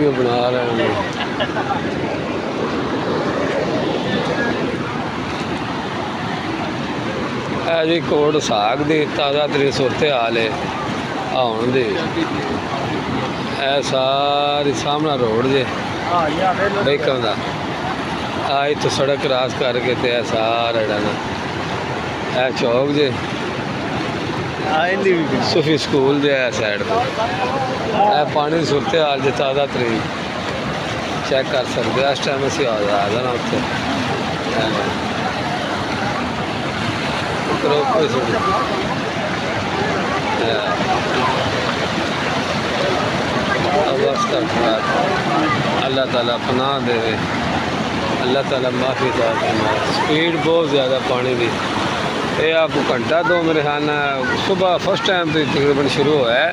Video बना रहे हैं। जी कोट साग की ताज़ा तरीन सूरत हाल है आने दी। सारी सामना रोड जे बेकन का इतों सड़क क्रॉस करके तो सारा जरा चौक जे सूफी स्कूल जे साइड पर पानी की सूरत हाल जे ताज़ा तरीन चेक कर सकते। इस टाइम असी आ जाना उत्थे अल्लाह ताला पनाह देवे, अल्लाह ताला माफ़ी दा। स्पीड बहुत ज़्यादा पानी की। ये आपको घंटा दो मेरे ख्याल सुबह फर्स्ट टाइम तो तकरीबन शुरू हुआ है।